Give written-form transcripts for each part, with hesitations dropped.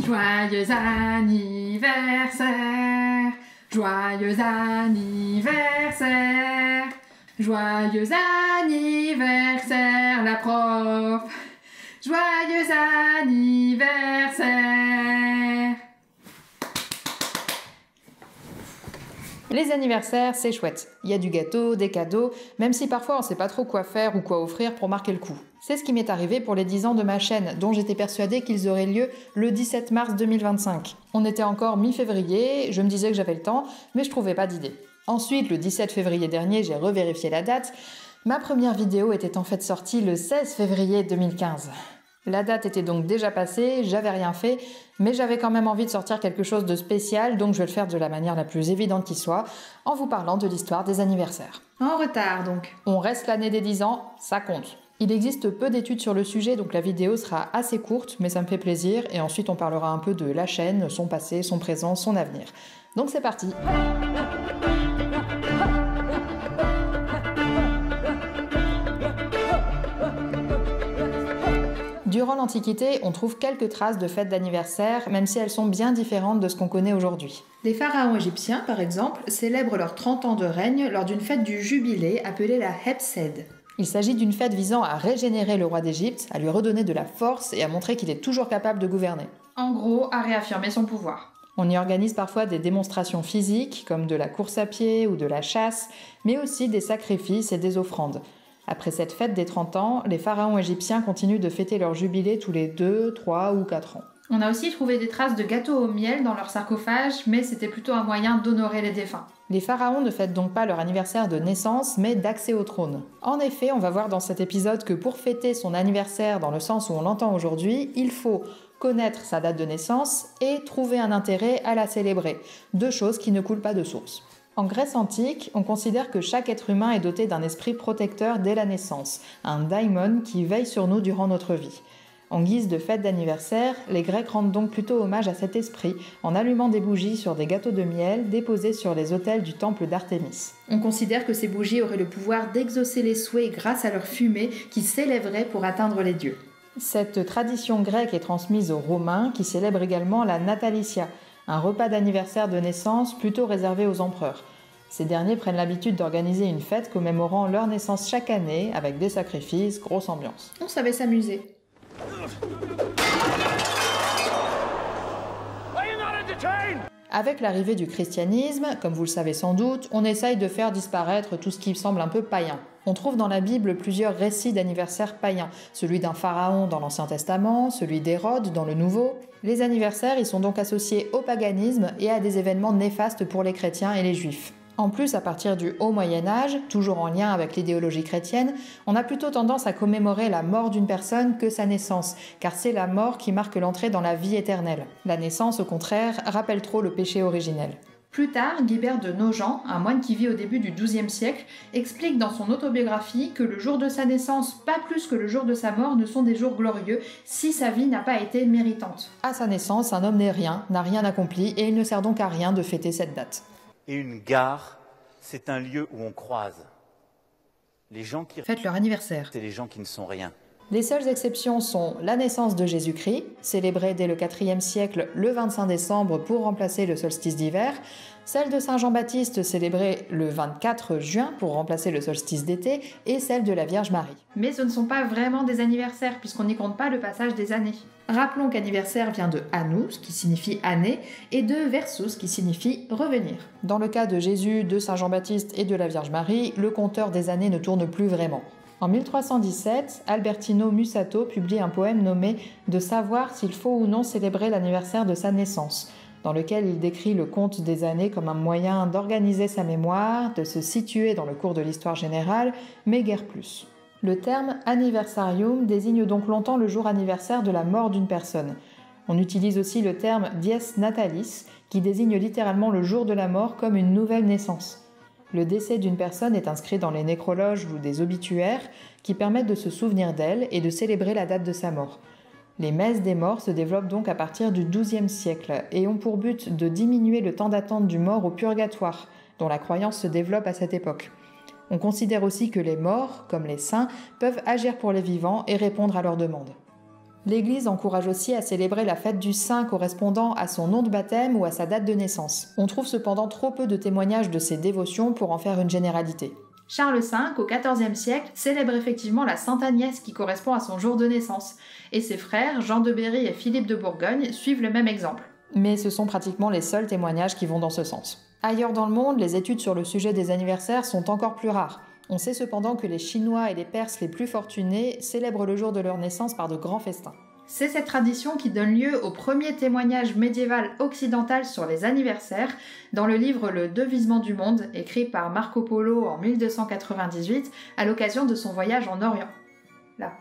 Joyeux anniversaire, joyeux anniversaire, joyeux anniversaire la prof, joyeux anniversaire. Les anniversaires, c'est chouette. Il y a du gâteau, des cadeaux, même si parfois on sait pas trop quoi faire ou quoi offrir pour marquer le coup. C'est ce qui m'est arrivé pour les 10 ans de ma chaîne, dont j'étais persuadée qu'ils auraient lieu le 17 mars 2025. On était encore mi-février, je me disais que j'avais le temps, mais je trouvais pas d'idée. Ensuite, le 17 février dernier, j'ai revérifié la date. Ma première vidéo était en fait sortie le 16 février 2015. La date était donc déjà passée, j'avais rien fait, mais j'avais quand même envie de sortir quelque chose de spécial, donc je vais le faire de la manière la plus évidente qui soit, en vous parlant de l'histoire des anniversaires. En retard donc. On reste l'année des 10 ans, ça compte. Il existe peu d'études sur le sujet, donc la vidéo sera assez courte, mais ça me fait plaisir, et ensuite on parlera un peu de la chaîne, son passé, son présent, son avenir. Donc c'est parti. Durant l'Antiquité, on trouve quelques traces de fêtes d'anniversaire, même si elles sont bien différentes de ce qu'on connaît aujourd'hui. Les pharaons égyptiens, par exemple, célèbrent leurs 30 ans de règne lors d'une fête du jubilé appelée la Hebsed. Il s'agit d'une fête visant à régénérer le roi d'Égypte, à lui redonner de la force et à montrer qu'il est toujours capable de gouverner. En gros, à réaffirmer son pouvoir. On y organise parfois des démonstrations physiques, comme de la course à pied ou de la chasse, mais aussi des sacrifices et des offrandes. Après cette fête des 30 ans, les pharaons égyptiens continuent de fêter leur jubilé tous les 2, 3 ou 4 ans. On a aussi trouvé des traces de gâteaux au miel dans leur sarcophage, mais c'était plutôt un moyen d'honorer les défunts. Les pharaons ne fêtent donc pas leur anniversaire de naissance, mais d'accès au trône. En effet, on va voir dans cet épisode que pour fêter son anniversaire dans le sens où on l'entend aujourd'hui, il faut connaître sa date de naissance et trouver un intérêt à la célébrer. Deux choses qui ne coulent pas de source. En Grèce antique, on considère que chaque être humain est doté d'un esprit protecteur dès la naissance, un daimon qui veille sur nous durant notre vie. En guise de fête d'anniversaire, les Grecs rendent donc plutôt hommage à cet esprit en allumant des bougies sur des gâteaux de miel déposés sur les autels du temple d'Artémis. On considère que ces bougies auraient le pouvoir d'exaucer les souhaits grâce à leur fumée qui s'élèverait pour atteindre les dieux. Cette tradition grecque est transmise aux Romains qui célèbrent également la Natalitia, un repas d'anniversaire de naissance plutôt réservé aux empereurs. Ces derniers prennent l'habitude d'organiser une fête commémorant leur naissance chaque année avec des sacrifices, grosse ambiance. On savait s'amuser. Avec l'arrivée du christianisme, comme vous le savez sans doute, on essaye de faire disparaître tout ce qui semble un peu païen. On trouve dans la Bible plusieurs récits d'anniversaires païens, celui d'un pharaon dans l'Ancien Testament, celui d'Hérode dans le Nouveau. Les anniversaires, ils sont donc associés au paganisme et à des événements néfastes pour les chrétiens et les juifs. En plus, à partir du Haut Moyen-Âge, toujours en lien avec l'idéologie chrétienne, on a plutôt tendance à commémorer la mort d'une personne que sa naissance, car c'est la mort qui marque l'entrée dans la vie éternelle. La naissance, au contraire, rappelle trop le péché originel. Plus tard, Guibert de Nogent, un moine qui vit au début du XIIe siècle, explique dans son autobiographie que le jour de sa naissance, pas plus que le jour de sa mort, ne sont des jours glorieux si sa vie n'a pas été méritante. À sa naissance, un homme n'est rien, n'a rien accompli, et il ne sert donc à rien de fêter cette date. Et une gare, c'est un lieu où on croise les gens qui fêtent leur anniversaire. C'est les gens qui ne sont rien. Les seules exceptions sont la naissance de Jésus-Christ, célébrée dès le IVe siècle le 25 décembre pour remplacer le solstice d'hiver, celle de Saint Jean-Baptiste célébrée le 24 juin pour remplacer le solstice d'été, et celle de la Vierge Marie. Mais ce ne sont pas vraiment des anniversaires puisqu'on n'y compte pas le passage des années. Rappelons qu'anniversaire vient de annus, qui signifie année, et de versus, qui signifie revenir. Dans le cas de Jésus, de Saint Jean-Baptiste et de la Vierge Marie, le compteur des années ne tourne plus vraiment. En 1317, Albertino Mussato publie un poème nommé « De savoir s'il faut ou non célébrer l'anniversaire de sa naissance », dans lequel il décrit le compte des années comme un moyen d'organiser sa mémoire, de se situer dans le cours de l'histoire générale, mais guère plus. Le terme « anniversarium » désigne donc longtemps le jour anniversaire de la mort d'une personne. On utilise aussi le terme « dies natalis » qui désigne littéralement le jour de la mort comme une nouvelle naissance. Le décès d'une personne est inscrit dans les nécrologes ou des obituaires qui permettent de se souvenir d'elle et de célébrer la date de sa mort. Les messes des morts se développent donc à partir du XIIe siècle et ont pour but de diminuer le temps d'attente du mort au purgatoire, dont la croyance se développe à cette époque. On considère aussi que les morts, comme les saints, peuvent agir pour les vivants et répondre à leurs demandes. L'Église encourage aussi à célébrer la fête du saint correspondant à son nom de baptême ou à sa date de naissance. On trouve cependant trop peu de témoignages de ces dévotions pour en faire une généralité. Charles V, au XIVe siècle, célèbre effectivement la Sainte Agnès qui correspond à son jour de naissance, et ses frères, Jean de Berry et Philippe de Bourgogne, suivent le même exemple. Mais ce sont pratiquement les seuls témoignages qui vont dans ce sens. Ailleurs dans le monde, les études sur le sujet des anniversaires sont encore plus rares. On sait cependant que les Chinois et les Perses les plus fortunés célèbrent le jour de leur naissance par de grands festins. C'est cette tradition qui donne lieu au premier témoignage médiéval occidental sur les anniversaires dans le livre Le Devisement du monde, écrit par Marco Polo en 1298 à l'occasion de son voyage en Orient. Là.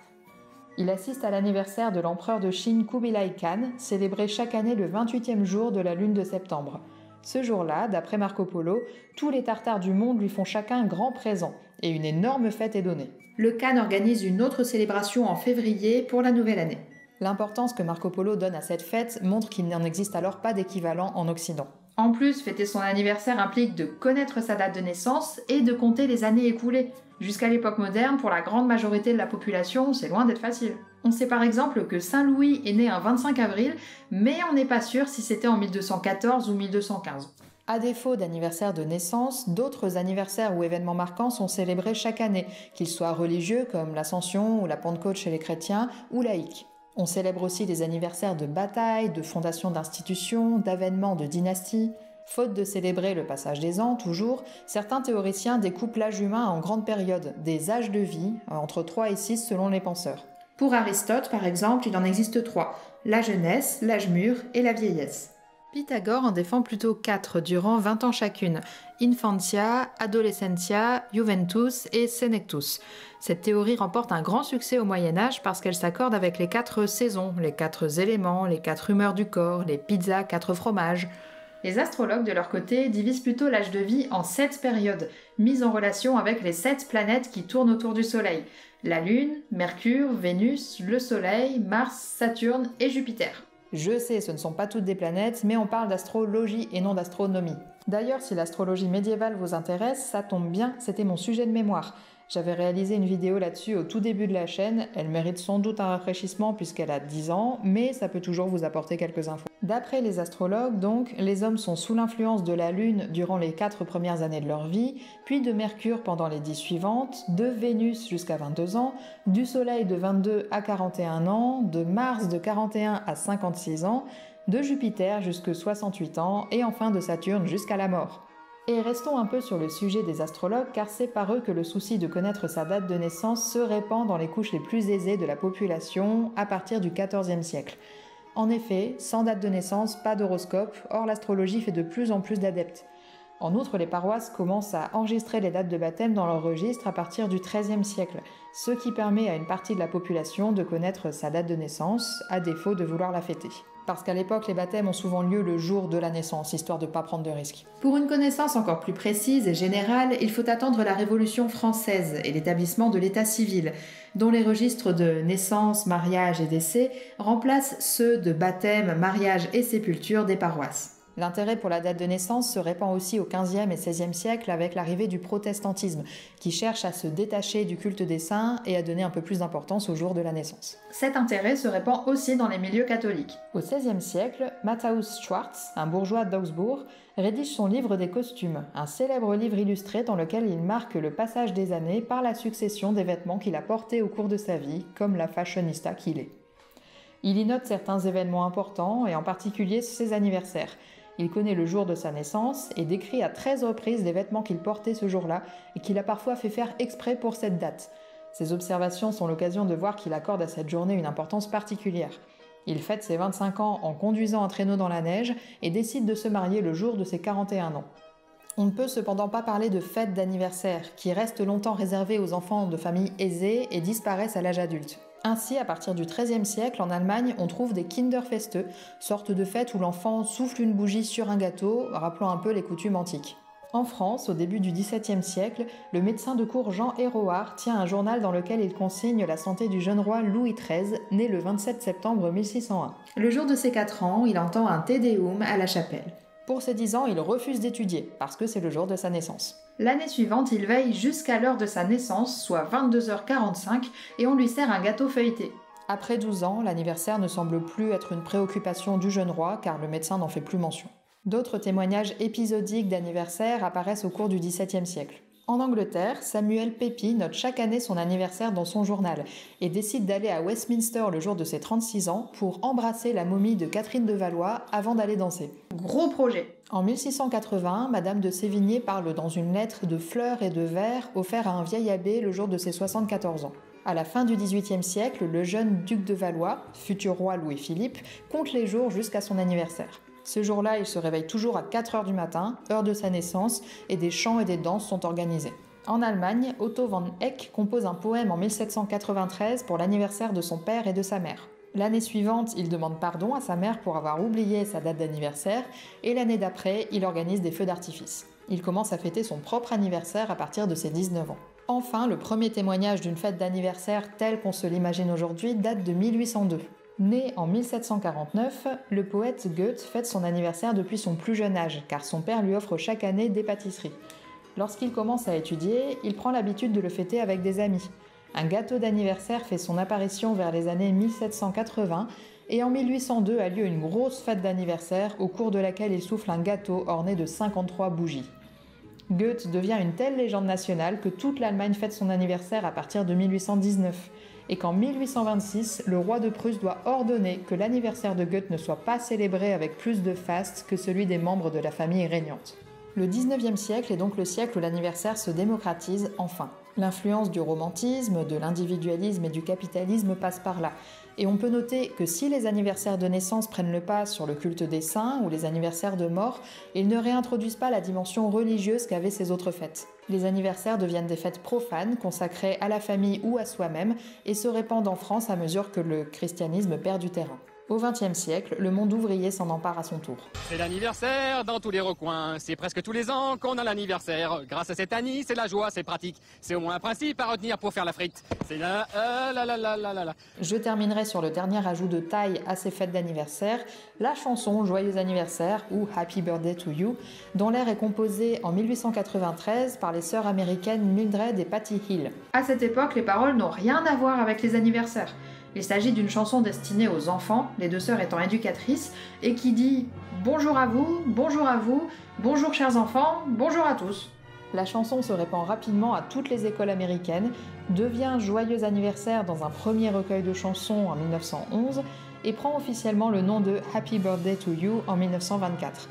Il assiste à l'anniversaire de l'empereur de Chine Kubilai Khan, célébré chaque année le 28e jour de la lune de septembre. Ce jour-là, d'après Marco Polo, tous les Tartares du monde lui font chacun un grand présent, et une énorme fête est donnée. Le Khan organise une autre célébration en février pour la nouvelle année. L'importance que Marco Polo donne à cette fête montre qu'il n'en existe alors pas d'équivalent en Occident. En plus, fêter son anniversaire implique de connaître sa date de naissance et de compter les années écoulées. Jusqu'à l'époque moderne, pour la grande majorité de la population, c'est loin d'être facile. On sait par exemple que Saint Louis est né un 25 avril, mais on n'est pas sûr si c'était en 1214 ou 1215. À défaut d'anniversaire de naissance, d'autres anniversaires ou événements marquants sont célébrés chaque année, qu'ils soient religieux comme l'Ascension ou la Pentecôte chez les chrétiens, ou laïques. On célèbre aussi des anniversaires de batailles, de fondations d'institutions, d'avènements de dynasties. Faute de célébrer le passage des ans, toujours, certains théoriciens découpent l'âge humain en grandes périodes, des âges de vie, entre 3 et 6 selon les penseurs. Pour Aristote, par exemple, il en existe 3, la jeunesse, l'âge mûr et la vieillesse. Pythagore en défend plutôt 4 durant 20 ans chacune, Infantia, Adolescentia, Juventus et Senectus. Cette théorie remporte un grand succès au Moyen-Âge parce qu'elle s'accorde avec les 4 saisons, les 4 éléments, les 4 humeurs du corps, les pizzas 4 fromages. Les astrologues, de leur côté, divisent plutôt l'âge de vie en 7 périodes, mises en relation avec les 7 planètes qui tournent autour du Soleil. La Lune, Mercure, Vénus, le Soleil, Mars, Saturne et Jupiter. Je sais, ce ne sont pas toutes des planètes, mais on parle d'astrologie et non d'astronomie. D'ailleurs, si l'astrologie médiévale vous intéresse, ça tombe bien, c'était mon sujet de mémoire. J'avais réalisé une vidéo là-dessus au tout début de la chaîne, elle mérite sans doute un rafraîchissement puisqu'elle a 10 ans, mais ça peut toujours vous apporter quelques infos. D'après les astrologues, donc, les hommes sont sous l'influence de la Lune durant les 4 premières années de leur vie, puis de Mercure pendant les 10 suivantes, de Vénus jusqu'à 22 ans, du Soleil de 22 à 41 ans, de Mars de 41 à 56 ans, de Jupiter jusqu'à 68 ans, et enfin de Saturne jusqu'à la mort. Et restons un peu sur le sujet des astrologues car c'est par eux que le souci de connaître sa date de naissance se répand dans les couches les plus aisées de la population à partir du XIVe siècle. En effet, sans date de naissance, pas d'horoscope, or l'astrologie fait de plus en plus d'adeptes. En outre, les paroisses commencent à enregistrer les dates de baptême dans leurs registres à partir du XIIIe siècle, ce qui permet à une partie de la population de connaître sa date de naissance, à défaut de vouloir la fêter. Parce qu'à l'époque, les baptêmes ont souvent lieu le jour de la naissance, histoire de ne pas prendre de risques. Pour une connaissance encore plus précise et générale, il faut attendre la Révolution française et l'établissement de l'état civil, dont les registres de naissance, mariage et décès remplacent ceux de baptême, mariage et sépulture des paroisses. L'intérêt pour la date de naissance se répand aussi au XVe et XVIe siècle avec l'arrivée du protestantisme, qui cherche à se détacher du culte des saints et à donner un peu plus d'importance au jour de la naissance. Cet intérêt se répand aussi dans les milieux catholiques. Au XVIe siècle, Matthaus Schwartz, un bourgeois d'Augsbourg, rédige son livre des costumes, un célèbre livre illustré dans lequel il marque le passage des années par la succession des vêtements qu'il a portés au cours de sa vie, comme la fashionista qu'il est. Il y note certains événements importants, et en particulier ses anniversaires. Il connaît le jour de sa naissance et décrit à 13 reprises les vêtements qu'il portait ce jour-là et qu'il a parfois fait faire exprès pour cette date. Ces observations sont l'occasion de voir qu'il accorde à cette journée une importance particulière. Il fête ses 25 ans en conduisant un traîneau dans la neige et décide de se marier le jour de ses 41 ans. On ne peut cependant pas parler de fête d'anniversaire, qui reste longtemps réservée aux enfants de familles aisées et disparaissent à l'âge adulte. Ainsi, à partir du XIIIe siècle, en Allemagne, on trouve des Kinderfeste, sorte de fête où l'enfant souffle une bougie sur un gâteau, rappelant un peu les coutumes antiques. En France, au début du XVIIe siècle, le médecin de cour Jean Héroard tient un journal dans lequel il consigne la santé du jeune roi Louis XIII, né le 27 septembre 1601. Le jour de ses 4 ans, il entend un Te Deum à la chapelle. Pour ses 10 ans, il refuse d'étudier, parce que c'est le jour de sa naissance. L'année suivante, il veille jusqu'à l'heure de sa naissance, soit 22h45, et on lui sert un gâteau feuilleté. Après 12 ans, l'anniversaire ne semble plus être une préoccupation du jeune roi car le médecin n'en fait plus mention. D'autres témoignages épisodiques d'anniversaire apparaissent au cours du XVIIe siècle. En Angleterre, Samuel Pepys note chaque année son anniversaire dans son journal et décide d'aller à Westminster le jour de ses 36 ans pour embrasser la momie de Catherine de Valois avant d'aller danser. Gros projet. En 1680, Madame de Sévigné parle dans une lettre de fleurs et de vers offerts à un vieil abbé le jour de ses 74 ans. À la fin du XVIIIe siècle, le jeune duc de Valois, futur roi Louis-Philippe, compte les jours jusqu'à son anniversaire. Ce jour-là, il se réveille toujours à 4 h du matin, heure de sa naissance, et des chants et des danses sont organisés. En Allemagne, Otto von Eck compose un poème en 1793 pour l'anniversaire de son père et de sa mère. L'année suivante, il demande pardon à sa mère pour avoir oublié sa date d'anniversaire, et l'année d'après, il organise des feux d'artifice. Il commence à fêter son propre anniversaire à partir de ses 19 ans. Enfin, le premier témoignage d'une fête d'anniversaire telle qu'on se l'imagine aujourd'hui date de 1802. Né en 1749, le poète Goethe fête son anniversaire depuis son plus jeune âge, car son père lui offre chaque année des pâtisseries. Lorsqu'il commence à étudier, il prend l'habitude de le fêter avec des amis. Un gâteau d'anniversaire fait son apparition vers les années 1780, et en 1802 a lieu une grosse fête d'anniversaire au cours de laquelle il souffle un gâteau orné de 53 bougies. Goethe devient une telle légende nationale que toute l'Allemagne fête son anniversaire à partir de 1819. Et qu'en 1826, le roi de Prusse doit ordonner que l'anniversaire de Goethe ne soit pas célébré avec plus de faste que celui des membres de la famille régnante. Le 19e siècle est donc le siècle où l'anniversaire se démocratise enfin. L'influence du romantisme, de l'individualisme et du capitalisme passe par là. Et on peut noter que si les anniversaires de naissance prennent le pas sur le culte des saints ou les anniversaires de mort, ils ne réintroduisent pas la dimension religieuse qu'avaient ces autres fêtes. Les anniversaires deviennent des fêtes profanes, consacrées à la famille ou à soi-même, et se répandent en France à mesure que le christianisme perd du terrain. Au XXe siècle, le monde ouvrier s'en empare à son tour. C'est l'anniversaire dans tous les recoins, c'est presque tous les ans qu'on a l'anniversaire. Grâce à cette Annie, c'est la joie, c'est pratique. C'est au moins un principe à retenir pour faire la frite. C'est la la. Je terminerai sur le dernier ajout de taille à ces fêtes d'anniversaire, la chanson Joyeux anniversaire ou Happy Birthday to You, dont l'air est composé en 1893 par les sœurs américaines Mildred et Patty Hill. À cette époque, les paroles n'ont rien à voir avec les anniversaires. Il s'agit d'une chanson destinée aux enfants, les deux sœurs étant éducatrices, et qui dit « Bonjour à vous, bonjour chers enfants, bonjour à tous ». La chanson se répand rapidement à toutes les écoles américaines, devient Joyeux anniversaire dans un premier recueil de chansons en 1911 et prend officiellement le nom de Happy Birthday to You en 1924.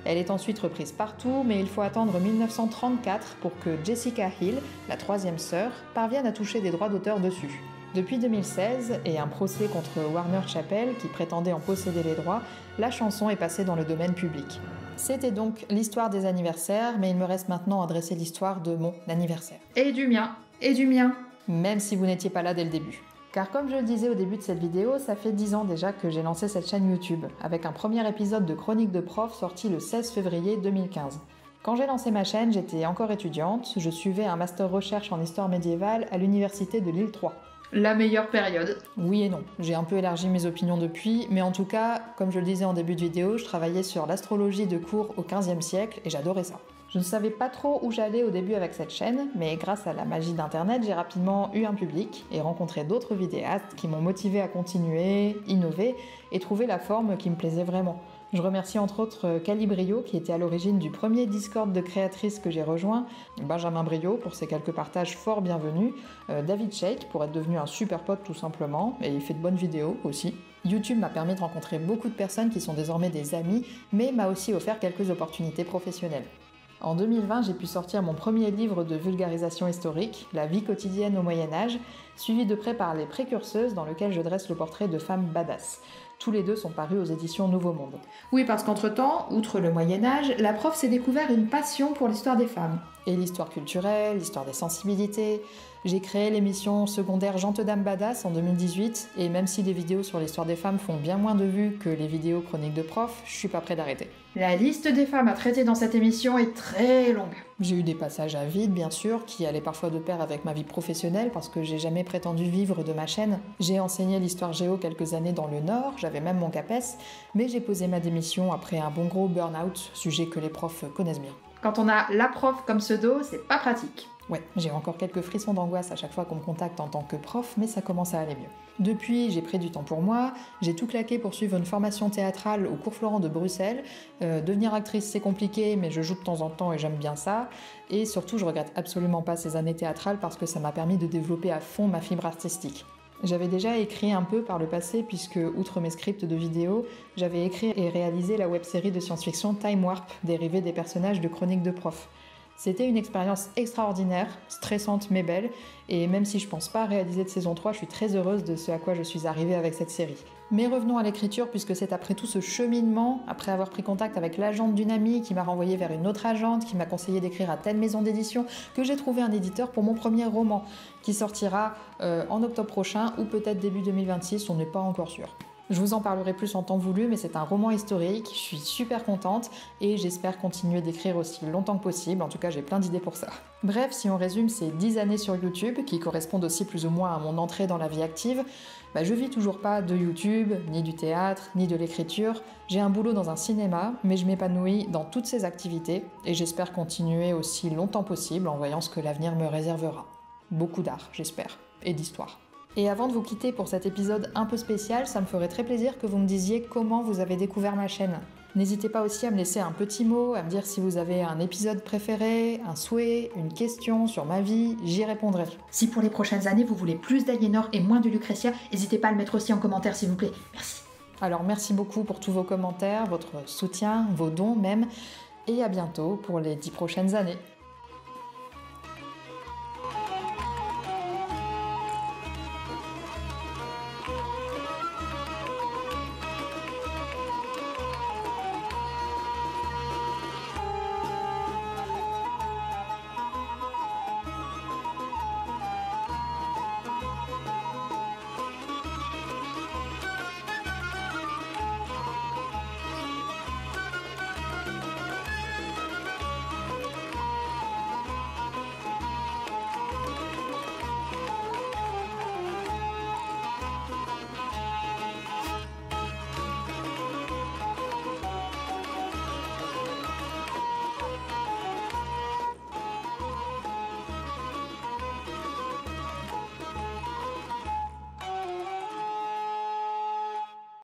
Elle est ensuite reprise partout, mais il faut attendre 1934 pour que Jessica Hill, la troisième sœur, parvienne à toucher des droits d'auteur dessus. Depuis 2016, et un procès contre Warner Chappell qui prétendait en posséder les droits, la chanson est passée dans le domaine public. C'était donc l'histoire des anniversaires, mais il me reste maintenant à dresser l'histoire de mon anniversaire. Et du mien, et du mien. Même si vous n'étiez pas là dès le début. Car comme je le disais au début de cette vidéo, ça fait 10 ans déjà que j'ai lancé cette chaîne YouTube, avec un premier épisode de Chronique de prof sorti le 16 février 2015. Quand j'ai lancé ma chaîne, j'étais encore étudiante, je suivais un master recherche en histoire médiévale à l'université de Lille 3. La meilleure période. Oui et non, j'ai un peu élargi mes opinions depuis, mais en tout cas, comme je le disais en début de vidéo, je travaillais sur l'astrologie de cours au XVe siècle et j'adorais ça. Je ne savais pas trop où j'allais au début avec cette chaîne, mais grâce à la magie d'internet, j'ai rapidement eu un public et rencontré d'autres vidéastes qui m'ont motivé à continuer, innover et trouver la forme qui me plaisait vraiment. Je remercie entre autres Calibrio qui était à l'origine du premier Discord de créatrices que j'ai rejoint, Benjamin Brio pour ses quelques partages fort bienvenus, David Shake pour être devenu un super pote tout simplement, et il fait de bonnes vidéos aussi. YouTube m'a permis de rencontrer beaucoup de personnes qui sont désormais des amis, mais m'a aussi offert quelques opportunités professionnelles. En 2020, j'ai pu sortir mon premier livre de vulgarisation historique, La vie quotidienne au Moyen-Âge, suivi de près par Les Précurseuses, dans lequel je dresse le portrait de femmes badass. Tous les deux sont parus aux éditions Nouveau Monde. Oui, parce qu'entre-temps, outre le Moyen-Âge, la prof s'est découvert une passion pour l'histoire des femmes. Et l'histoire culturelle, l'histoire des sensibilités. J'ai créé l'émission secondaire Gente Dame Badass en 2018, et même si les vidéos sur l'histoire des femmes font bien moins de vues que les vidéos chroniques de prof, je suis pas près d'arrêter. La liste des femmes à traiter dans cette émission est très longue. J'ai eu des passages à vide, bien sûr, qui allaient parfois de pair avec ma vie professionnelle, parce que j'ai jamais prétendu vivre de ma chaîne. J'ai enseigné l'histoire géo quelques années dans le Nord, j'avais même mon CAPES, mais j'ai posé ma démission après un bon gros burn-out, sujet que les profs connaissent bien. Quand on a la prof comme pseudo, c'est pas pratique. Ouais, j'ai encore quelques frissons d'angoisse à chaque fois qu'on me contacte en tant que prof, mais ça commence à aller mieux. Depuis, j'ai pris du temps pour moi, j'ai tout claqué pour suivre une formation théâtrale au Cours Florent de Bruxelles. Devenir actrice, c'est compliqué, mais je joue de temps en temps et j'aime bien ça. Et surtout, je regrette absolument pas ces années théâtrales parce que ça m'a permis de développer à fond ma fibre artistique. J'avais déjà écrit un peu par le passé puisque, outre mes scripts de vidéos, j'avais écrit et réalisé la web-série de science-fiction Time Warp, dérivée des personnages de Chroniques de prof. C'était une expérience extraordinaire, stressante mais belle, et même si je pense pas réaliser de saison 3, je suis très heureuse de ce à quoi je suis arrivée avec cette série. Mais revenons à l'écriture, puisque c'est après tout ce cheminement, après avoir pris contact avec l'agente d'une amie qui m'a renvoyée vers une autre agente, qui m'a conseillé d'écrire à telle maison d'édition, que j'ai trouvé un éditeur pour mon premier roman, qui sortira en octobre prochain, ou peut-être début 2026, on n'est pas encore sûr. Je vous en parlerai plus en temps voulu, mais c'est un roman historique, je suis super contente et j'espère continuer d'écrire aussi longtemps que possible, en tout cas j'ai plein d'idées pour ça. Bref, si on résume ces 10 années sur YouTube, qui correspondent aussi plus ou moins à mon entrée dans la vie active, je vis toujours pas de YouTube, ni du théâtre, ni de l'écriture. J'ai un boulot dans un cinéma, mais je m'épanouis dans toutes ces activités et j'espère continuer aussi longtemps possible en voyant ce que l'avenir me réservera. Beaucoup d'art, j'espère, et d'histoire. Et avant de vous quitter pour cet épisode un peu spécial, ça me ferait très plaisir que vous me disiez comment vous avez découvert ma chaîne. N'hésitez pas aussi à me laisser un petit mot, à me dire si vous avez un épisode préféré, un souhait, une question sur ma vie, j'y répondrai. Si pour les prochaines années vous voulez plus d'Aliénor et moins de Lucrezia, n'hésitez pas à le mettre aussi en commentaire s'il vous plaît. Merci. Alors merci beaucoup pour tous vos commentaires, votre soutien, vos dons même, et à bientôt pour les 10 prochaines années.